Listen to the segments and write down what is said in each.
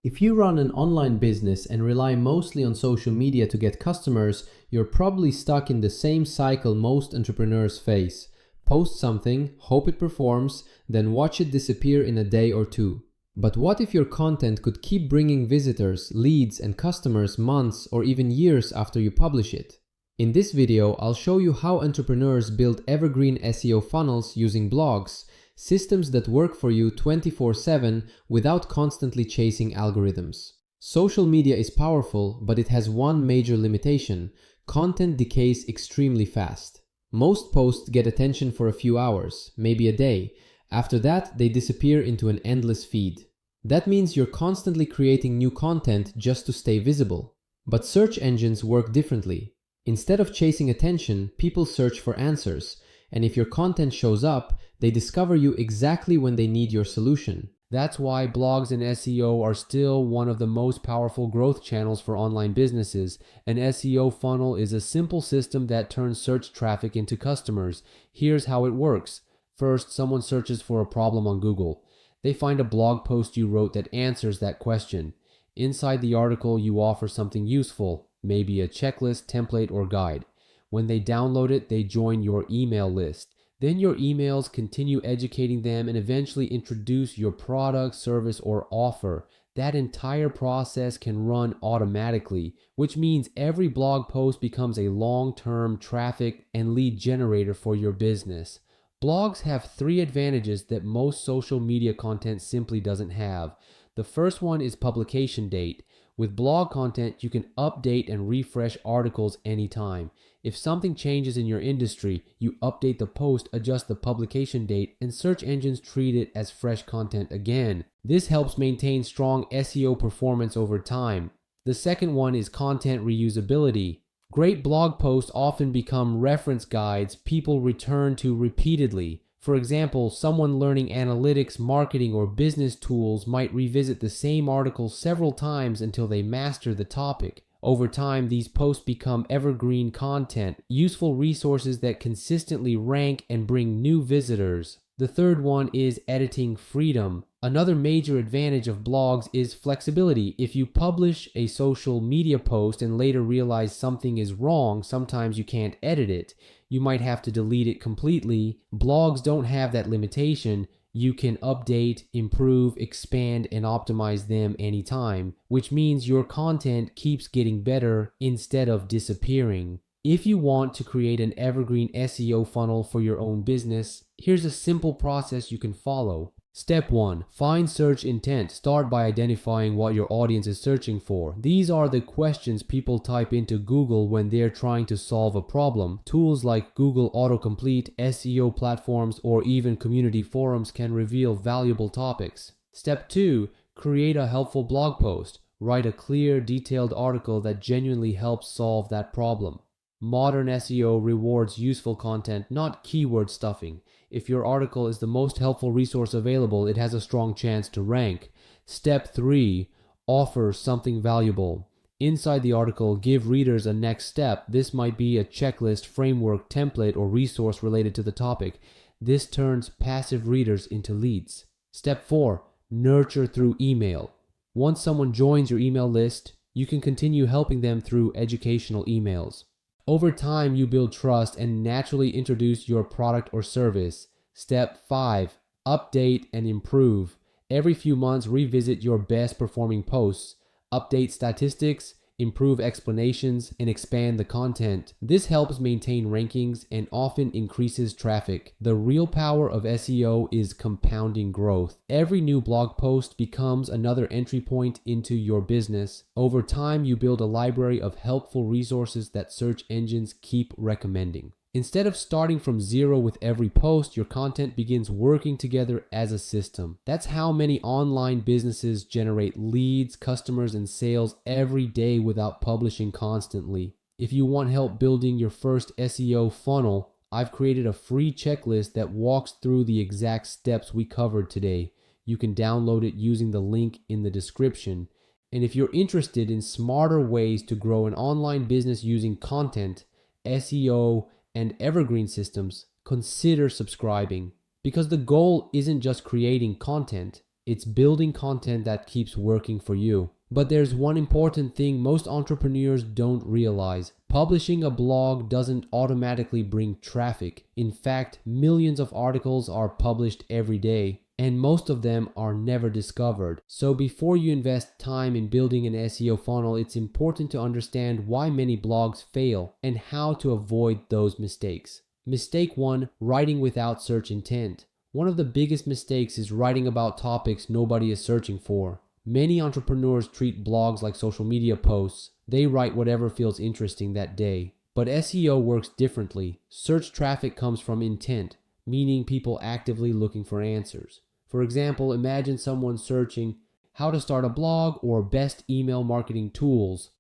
If you run an online business and rely mostly on social media to get customers, you're probably stuck in the same cycle most entrepreneurs face. Post something, hope it performs, then watch it disappear in a day or two. But what if your content could keep bringing visitors, leads, and customers months or even years after you publish it? In this video, I'll show you how entrepreneurs build evergreen SEO funnels using blogs, systems that work for you 24/7 without constantly chasing algorithms. Social media is powerful, but it has one major limitation: content decays extremely fast. Most posts get attention for a few hours, maybe a day. After that, they disappear into an endless feed. That means you're constantly creating new content just to stay visible. But search engines work differently. Instead of chasing attention, people search for answers, and if your content shows up, they discover you exactly when they need your solution. That's why blogs and SEO are still one of the most powerful growth channels for online businesses. An SEO funnel is a simple system that turns search traffic into customers. Here's how it works. First, someone searches for a problem on Google. They find a blog post you wrote that answers that question. Inside the article, you offer something useful, maybe a checklist, template, or guide. When they download it, they join your email list. Then your emails continue educating them and eventually introduce your product, service, or offer. That entire process can run automatically, which means every blog post becomes a long-term traffic and lead generator for your business. Blogs have three advantages that most social media content simply doesn't have. The first one is publication date. With blog content, you can update and refresh articles anytime. If something changes in your industry, you update the post, adjust the publication date, and search engines treat it as fresh content again. This helps maintain strong SEO performance over time. The second one is content reusability. Great blog posts often become reference guides people return to repeatedly. For example, someone learning analytics, marketing, or business tools might revisit the same article several times until they master the topic. Over time, these posts become evergreen content, useful resources that consistently rank and bring new visitors. The third one is editing freedom. Another major advantage of blogs is flexibility. If you publish a social media post and later realize something is wrong, sometimes you can't edit it. You might have to delete it completely. Blogs don't have that limitation. You can update, improve, expand, and optimize them anytime, which means your content keeps getting better instead of disappearing. If you want to create an evergreen SEO funnel for your own business, here's a simple process you can follow. Step 1. Find search intent. Start by identifying what your audience is searching for. These are the questions people type into Google when they're trying to solve a problem. Tools like Google Autocomplete, SEO platforms, or even community forums can reveal valuable topics. Step 2. Create a helpful blog post. Write a clear, detailed article that genuinely helps solve that problem. Modern SEO rewards useful content, not keyword stuffing. If your article is the most helpful resource available, it has a strong chance to rank. Step 3. Offer something valuable. Inside the article, give readers a next step. This might be a checklist, framework, template, or resource related to the topic. This turns passive readers into leads. Step 4. Nurture through email. Once someone joins your email list, you can continue helping them through educational emails. Over time, you build trust and naturally introduce your product or service. Step 5. Update and improve. Every few months, revisit your best performing posts, update statistics, improve explanations, and expand the content. This helps maintain rankings and often increases traffic. The real power of SEO is compounding growth. Every new blog post becomes another entry point into your business. Over time, you build a library of helpful resources that search engines keep recommending. Instead of starting from zero with every post, your content begins working together as a system. That's how many online businesses generate leads, customers, and sales every day without publishing constantly. If you want help building your first SEO funnel, I've created a free checklist that walks through the exact steps we covered today. You can download it using the link in the description. And if you're interested in smarter ways to grow an online business using content, SEO, and evergreen systems, consider subscribing. Because the goal isn't just creating content, It's building content that keeps working for you. But there's one important thing most entrepreneurs don't realize. Publishing a blog doesn't automatically bring traffic. In fact, millions of articles are published every day, and most of them are never discovered. So before you invest time in building an SEO funnel, it's important to understand why many blogs fail and how to avoid those mistakes. Mistake 1, writing without search intent. One of the biggest mistakes is writing about topics nobody is searching for. Many entrepreneurs treat blogs like social media posts. They write whatever feels interesting that day. But SEO works differently. Search traffic comes from intent, meaning people actively looking for answers. For example, imagine someone searching how to start a blog or best email marketing tools.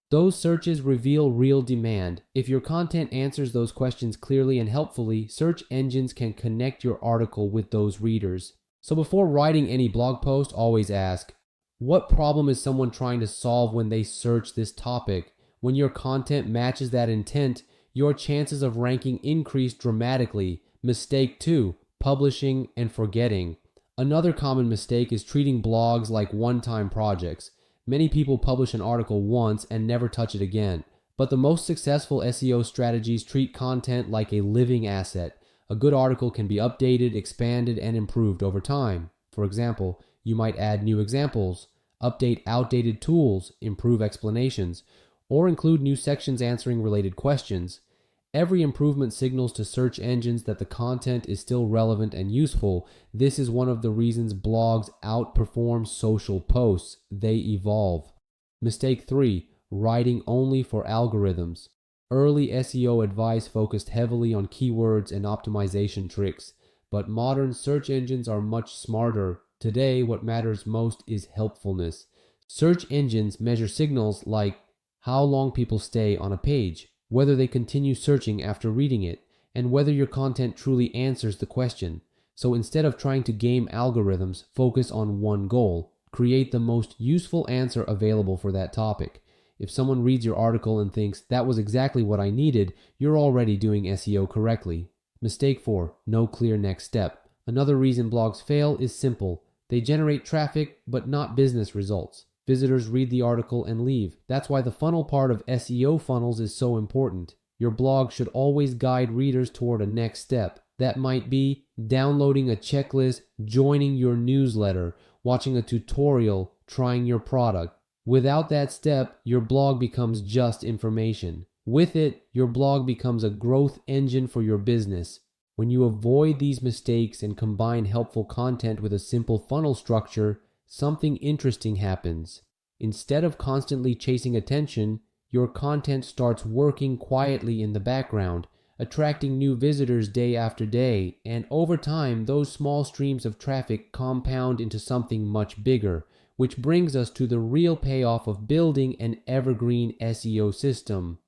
Those searches reveal real demand. If your content answers those questions clearly and helpfully, search engines can connect your article with those readers. So before writing any blog post, always ask, what problem is someone trying to solve when they search this topic? When your content matches that intent, your chances of ranking increase dramatically. Mistake 2, publishing and forgetting. Another common mistake is treating blogs like one-time projects. Many people publish an article once and never touch it again. But the most successful SEO strategies treat content like a living asset. A good article can be updated, expanded, and improved over time. For example, you might add new examples, update outdated tools, improve explanations, or include new sections answering related questions. Every improvement signals to search engines that the content is still relevant and useful. This is one of the reasons blogs outperform social posts. They evolve. Mistake 3, writing only for algorithms. Early SEO advice focused heavily on keywords and optimization tricks, but modern search engines are much smarter. Today, what matters most is helpfulness. Search engines measure signals like how long people stay on a page, whether they continue searching after reading it, and whether your content truly answers the question. So instead of trying to game algorithms, focus on one goal. Create the most useful answer available for that topic. If someone reads your article and thinks, that was exactly what I needed, you're already doing SEO correctly. Mistake 4, no clear next step. Another reason blogs fail is simple. They generate traffic, but not business results. Visitors read the article and leave. That's why the funnel part of SEO funnels is so important. Your blog should always guide readers toward a next step. That might be downloading a checklist, joining your newsletter, watching a tutorial, trying your product. Without that step, your blog becomes just information. With it, your blog becomes a growth engine for your business. When you avoid these mistakes and combine helpful content with a simple funnel structure, something interesting happens. Instead of constantly chasing attention, your content starts working quietly in the background, attracting new visitors day after day, and over time, those small streams of traffic compound into something much bigger, which brings us to the real payoff of building an evergreen SEO system.